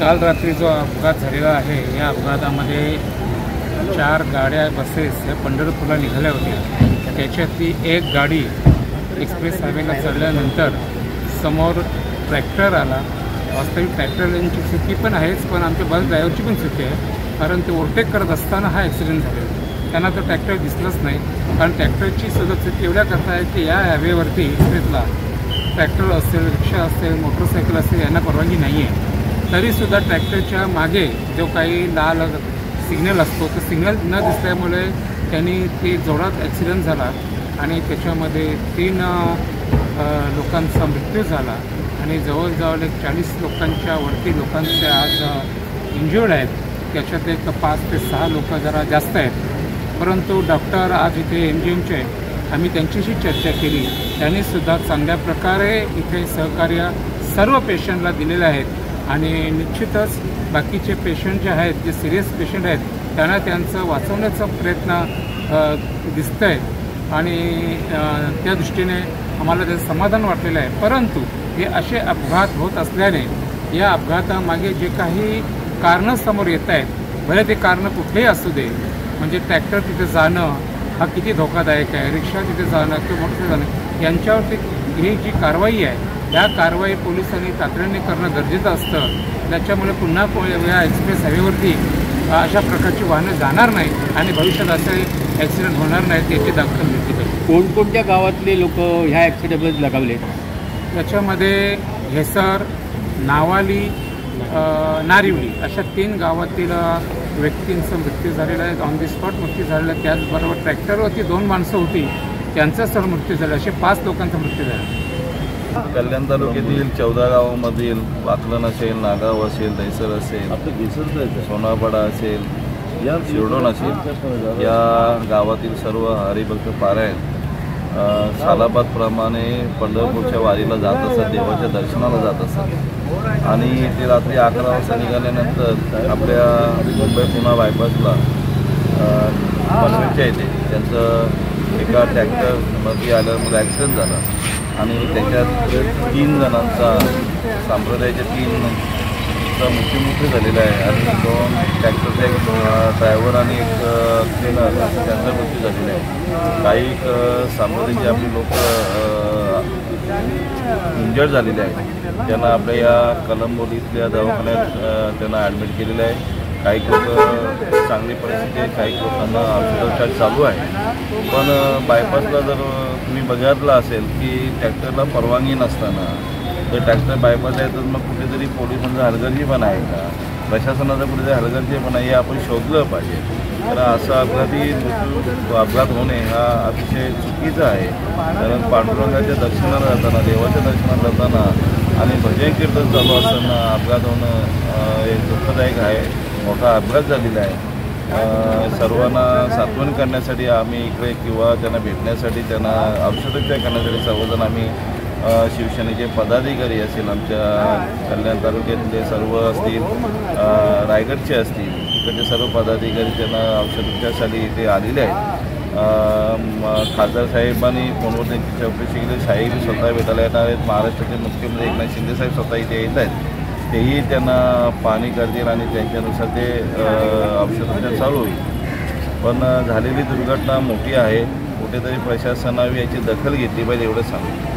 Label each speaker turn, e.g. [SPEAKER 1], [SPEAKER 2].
[SPEAKER 1] काल रात्री जो अपघात झालेला आहे या अपघातामध्ये 4 गाड्या बसेस या पंढरपूरला निघाल्या होत्या। त्याच्यातली एक गाडी एक्सप्रेस हायवेला चढल्यानंतर समोर ट्रॅक्टर आला। वास्तविक ट्रॅक्टरची चुकी पण आहेच, पण आमच्या बस ड्रायव्हरची पण चुकी आहे, कारण ते ओव्हरटेक करत असताना हा ॲक्सिडेंट झालेला। त्यांना तो ट्रॅक्टर दिसलंच नाही, कारण ट्रॅक्टरची सुद्धा चुकी एवढ्या करता आहे की या हायवेवरती एक्सप्रेसला ट्रॅक्टर असेल, रिक्षा असेल, मोटरसायकल असेल यांना परवानगी नाही आहे। तरीसुद्धा ट्रॅक्टरच्या मागे जो काही लाल सिग्नल असतो तो सिग्नल न दिसल्यामुळे त्यांनी ती जोरात ॲक्सिडेंट झाला आणि त्याच्यामध्ये 3 लोकांचा मृत्यू झाला आणि जवळजवळ 40 लोकांच्या वरती लोकांचे आज इंज्युर्ड आहेत। त्याच्यात एक 5 ते 6 लोक जरा जास्त आहेत, परंतु डॉक्टर आज इथे MGMचे आम्ही त्यांच्याशी चर्चा केली। त्यांनीसुद्धा चांगल्या प्रकारे इथे सहकार्य सर्व पेशंटला दिलेले आहेत आणि निश्चितच बाकीचे पेशंट जे आहेत, जे सिरियस पेशंट आहेत, त्यांना त्यांचं वाचवण्याचा प्रयत्न दिसतं आहे आणि त्या दृष्टीने आम्हाला त्याचं समाधान वाटलेलं आहे। परंतु हे असे अपघात होत असल्याने या अपघातामागे जे काही कारणं समोर येत आहेत, भले ते कारणं कुठलेही असू दे, म्हणजे ट्रॅक्टर तिथे जाणं हा किती धोकादायक आहे, रिक्षा तिथे जाणं किंवा मोटरसायकल जाणं, यांच्यावरती ही जी कारवाई आहे त्या कारवाई पोलिसांनी तातडीने करणं गरजेचं असतं। त्याच्यामुळे पुन्हा या एक्सप्रेस हायवेवरती अशा प्रकारची वाहनं जाणार नाही आणि भविष्यात असे ॲक्सिडेंट होणार नाहीत याची दखल घेतली पाहिजे।
[SPEAKER 2] कोणकोणत्या गावातले लोक ह्या ॲक्सिडेंटमध्ये लगावले?
[SPEAKER 1] त्याच्यामध्ये हेसर, नावाली, नारिवली अशा 3 गावातील व्यक्तींचा मृत्यू झालेला आहे, ऑन दी स्पॉट मृत्यू झालेला आहे। त्याचबरोबर ट्रॅक्टरवरती 2 माणसं होती, त्यांचा सर मृत्यू झाला, असे 5 लोकांचा मृत्यू झाला।
[SPEAKER 3] कल्याण तालुक्यातील 14 गावांमधील वाकलन असेल, नागाव असेल, दहिसर असेल, सोनापाडा असेल, शिरडोण असेल, या गावातील सर्व हरिभक्त पारायण सालाबादप्रमाणे पंढरपूरच्या वारीला जात असत, देवाच्या दर्शनाला जात असत आणि ते रात्री 11 वाजता निघाल्यानंतर आपल्या मुंबई पुणे बायपासला पनवेलच्या येथे त्यांचं एका ट्रॅक्टरमध्ये आल्यामुळे ॲक्सिडेंट झाला आणि त्याच्यात 3 जणांचा सांप्रदायाच्या 3 मृत्यू झालेला आहे आणि 2 ट्रॅक्टरचा एक ड्रायव्हर आणि एक क्लीनर त्यांचा मृत्यू झालेला आहे। काही सांप्रदायाचे आपले लोक इंजर्ड झालेले आहेत, त्यांना आपल्या या कलंबोलीतल्या दवाखान्यात त्यांना ॲडमिट केलेलं आहे। काही लोक चांगली परिस्थिती आहे, काही लोकांना औषधोपचार चालू आहे। पण बायपासला जर तुम्ही बघितलं असेल की ट्रॅक्टरला परवानगी नसताना जर ट्रॅक्टर बायपास आहे तर मग कुठेतरी पोलिसांचा हलगर्जीपणा आहे का, प्रशासनाचा कुठेतरी हलगर्जीपणा हे आपण शोधलं पाहिजे। तर असा अपघात होणे हा अतिशय चुकीचा आहे, कारण पांडुरंगाच्या दर्शनाला जाताना, देवाच्या दर्शनाला जाताना आणि भजन कीर्तन चालू असताना अपघात होणं हे दुःखदायक आहे, मोठा अपघात झालेला आहे। सर्वांना सांत्वन करण्यासाठी आम्ही इकडे किंवा त्यांना भेटण्यासाठी, त्यांना औषधोपचार करण्यासाठी सर्वजण आम्ही शिवसेनेचे पदाधिकारी असेल, आमच्या कल्याण तालुक्यातले सर्व असतील, रायगडचे असतील, इकडचे सर्व पदाधिकारी त्यांना औषधोपचारासाठी इथे आलेले आहेत। खासदार साहेबांनी फोनवर त्यांची चौकशी केली, साहेब स्वतः भेटायला येणार आहेत, महाराष्ट्राचे मुख्यमंत्री एकनाथ शिंदे साहेब स्वतः इथे येत आहेत, तेही त्यांना पाहणी करतील आणि त्यांच्यानुसार ते औषधोपचार चालू होईल। पण झालेली दुर्घटना मोठी आहे, कुठेतरी प्रशासनाने याची दखल घेतली पाहिजे एवढं सांगू।